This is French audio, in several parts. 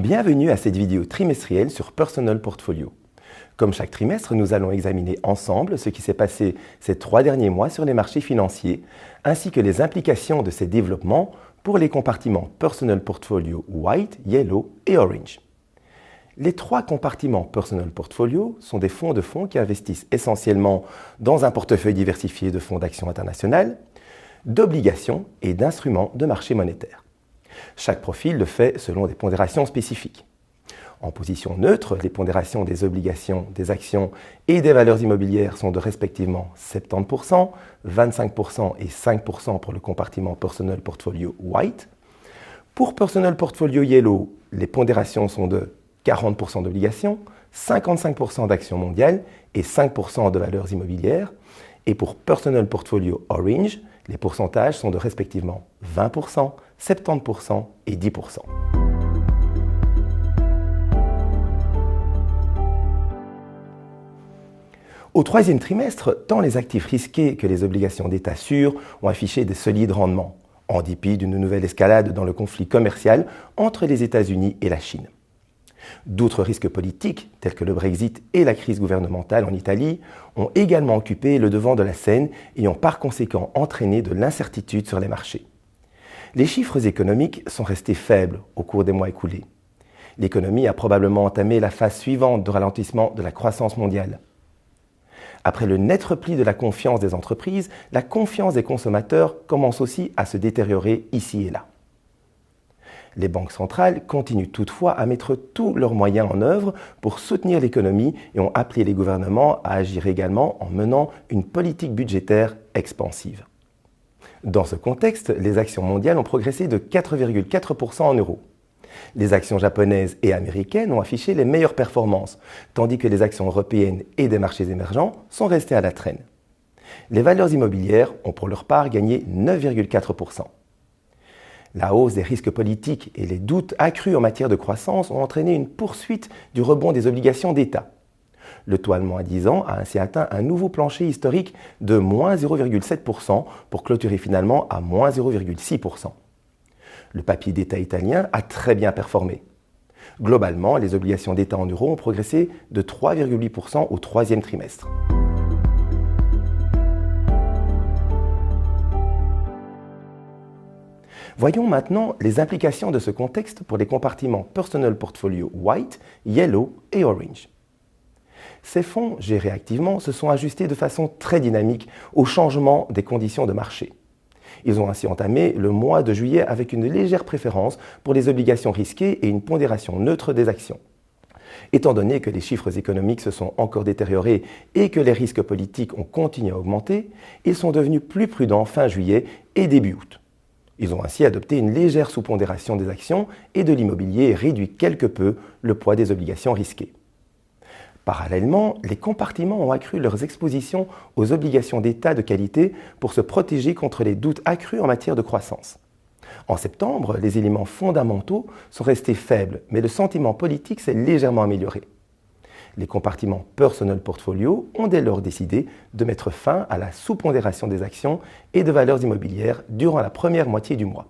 Bienvenue à cette vidéo trimestrielle sur Personal Portfolio. Comme chaque trimestre, nous allons examiner ensemble ce qui s'est passé ces 3 derniers mois sur les marchés financiers, ainsi que les implications de ces développements pour les compartiments Personal Portfolio White, Yellow et Orange. Les 3 compartiments Personal Portfolio sont des fonds de fonds qui investissent essentiellement dans un portefeuille diversifié de fonds d'actions internationales, d'obligations et d'instruments de marché monétaire. Chaque profil le fait selon des pondérations spécifiques. En position neutre, les pondérations des obligations, des actions et des valeurs immobilières sont de respectivement 70%, 25% et 5% pour le compartiment Personal Portfolio White. Pour Personal Portfolio Yellow, les pondérations sont de 40% d'obligations, 55% d'actions mondiales et 5% de valeurs immobilières. Et pour Personal Portfolio Orange, les pourcentages sont de respectivement 20%, 70% et 10%. Au troisième trimestre, tant les actifs risqués que les obligations d'État sûres ont affiché des solides rendements, en dépit d'une nouvelle escalade dans le conflit commercial entre les États-Unis et la Chine. D'autres risques politiques, tels que le Brexit et la crise gouvernementale en Italie, ont également occupé le devant de la scène et ont par conséquent entraîné de l'incertitude sur les marchés. Les chiffres économiques sont restés faibles au cours des mois écoulés. L'économie a probablement entamé la phase suivante de ralentissement de la croissance mondiale. Après le net repli de la confiance des entreprises, la confiance des consommateurs commence aussi à se détériorer ici et là. Les banques centrales continuent toutefois à mettre tous leurs moyens en œuvre pour soutenir l'économie et ont appelé les gouvernements à agir également en menant une politique budgétaire expansive. Dans ce contexte, les actions mondiales ont progressé de 4,4% en euros. Les actions japonaises et américaines ont affiché les meilleures performances, tandis que les actions européennes et des marchés émergents sont restées à la traîne. Les valeurs immobilières ont pour leur part gagné 9,4%. La hausse des risques politiques et les doutes accrus en matière de croissance ont entraîné une poursuite du rebond des obligations d'État. Le taux allemand à 10 ans a ainsi atteint un nouveau plancher historique de moins 0,7% pour clôturer finalement à moins 0,6%. Le papier d'État italien a très bien performé. Globalement, les obligations d'État en euros ont progressé de 3,8% au troisième trimestre. Voyons maintenant les implications de ce contexte pour les compartiments Personal Portfolio White, Yellow et Orange. Ces fonds, gérés activement, se sont ajustés de façon très dynamique au changement des conditions de marché. Ils ont ainsi entamé le mois de juillet avec une légère préférence pour les obligations risquées et une pondération neutre des actions. Étant donné que les chiffres économiques se sont encore détériorés et que les risques politiques ont continué à augmenter, ils sont devenus plus prudents fin juillet et début août. Ils ont ainsi adopté une légère sous-pondération des actions et de l'immobilier et réduit quelque peu le poids des obligations risquées. Parallèlement, les compartiments ont accru leurs expositions aux obligations d'État de qualité pour se protéger contre les doutes accrus en matière de croissance. En septembre, les éléments fondamentaux sont restés faibles, mais le sentiment politique s'est légèrement amélioré. Les compartiments Personal Portfolio ont dès lors décidé de mettre fin à la sous-pondération des actions et de valeurs immobilières durant la première moitié du mois.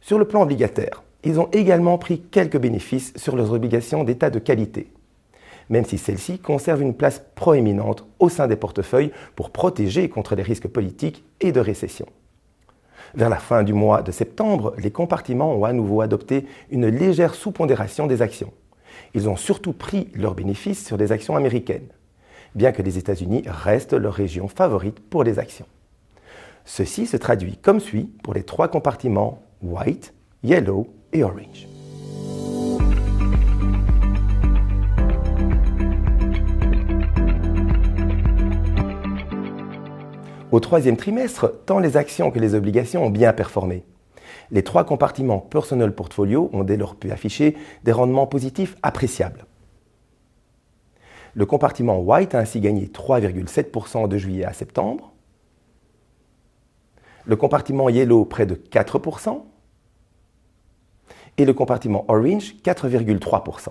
Sur le plan obligataire, ils ont également pris quelques bénéfices sur leurs obligations d'État de qualité, même si celles-ci conservent une place proéminente au sein des portefeuilles pour protéger contre les risques politiques et de récession. Vers la fin du mois de septembre, les compartiments ont à nouveau adopté une légère sous-pondération des actions. Ils ont surtout pris leurs bénéfices sur les actions américaines, bien que les États-Unis restent leur région favorite pour les actions. Ceci se traduit comme suit pour les 3 compartiments White, Yellow et Orange. Au troisième trimestre, tant les actions que les obligations ont bien performé. Les 3 compartiments Personal Portfolio ont dès lors pu afficher des rendements positifs appréciables. Le compartiment White a ainsi gagné 3,7% de juillet à septembre. Le compartiment Yellow près de 4%. Et le compartiment Orange 4,3%.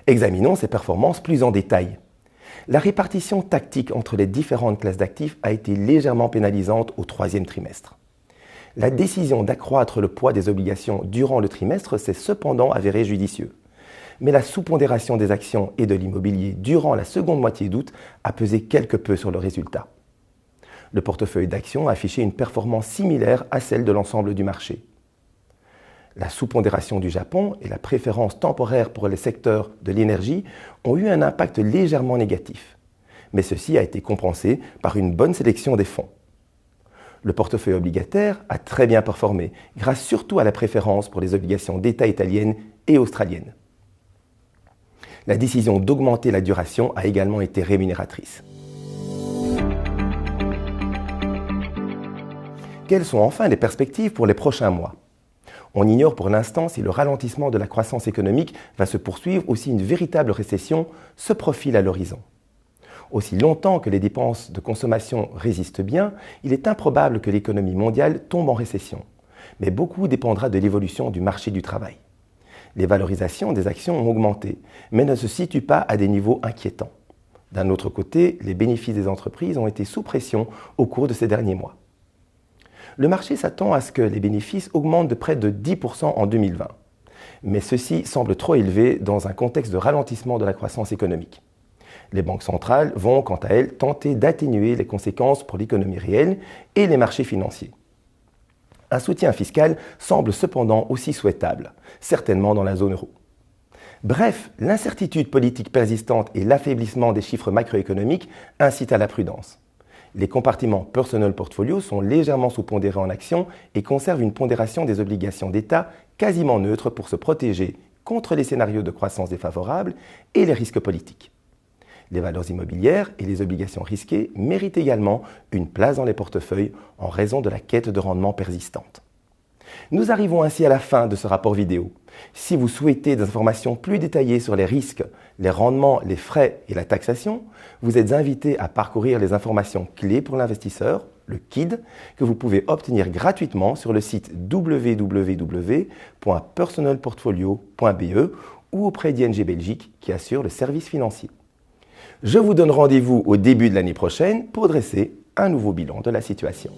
Examinons ces performances plus en détail. La répartition tactique entre les différentes classes d'actifs a été légèrement pénalisante au troisième trimestre. La décision d'accroître le poids des obligations durant le trimestre s'est cependant avérée judicieuse. Mais la sous-pondération des actions et de l'immobilier durant la seconde moitié d'août a pesé quelque peu sur le résultat. Le portefeuille d'actions a affiché une performance similaire à celle de l'ensemble du marché. La sous-pondération du Japon et la préférence temporaire pour les secteurs de l'énergie ont eu un impact légèrement négatif. Mais ceci a été compensé par une bonne sélection des fonds. Le portefeuille obligataire a très bien performé, grâce surtout à la préférence pour les obligations d'État italiennes et australiennes. La décision d'augmenter la duration a également été rémunératrice. Quelles sont enfin les perspectives pour les prochains mois ? On ignore pour l'instant si le ralentissement de la croissance économique va se poursuivre ou si une véritable récession se profile à l'horizon. Aussi longtemps que les dépenses de consommation résistent bien, il est improbable que l'économie mondiale tombe en récession. Mais beaucoup dépendra de l'évolution du marché du travail. Les valorisations des actions ont augmenté, mais ne se situent pas à des niveaux inquiétants. D'un autre côté, les bénéfices des entreprises ont été sous pression au cours de ces derniers mois. Le marché s'attend à ce que les bénéfices augmentent de près de 10% en 2020. Mais ceci semble trop élevé dans un contexte de ralentissement de la croissance économique. Les banques centrales vont, quant à elles, tenter d'atténuer les conséquences pour l'économie réelle et les marchés financiers. Un soutien fiscal semble cependant aussi souhaitable, certainement dans la zone euro. Bref, l'incertitude politique persistante et l'affaiblissement des chiffres macroéconomiques incitent à la prudence. Les compartiments Personal Portfolio sont légèrement sous-pondérés en actions et conservent une pondération des obligations d'État quasiment neutre pour se protéger contre les scénarios de croissance défavorables et les risques politiques. Les valeurs immobilières et les obligations risquées méritent également une place dans les portefeuilles en raison de la quête de rendement persistante. Nous arrivons ainsi à la fin de ce rapport vidéo. Si vous souhaitez des informations plus détaillées sur les risques, les rendements, les frais et la taxation, vous êtes invité à parcourir les informations clés pour l'investisseur, le KID, que vous pouvez obtenir gratuitement sur le site www.personalportfolio.be ou auprès d'ING Belgique qui assure le service financier. Je vous donne rendez-vous au début de l'année prochaine pour dresser un nouveau bilan de la situation.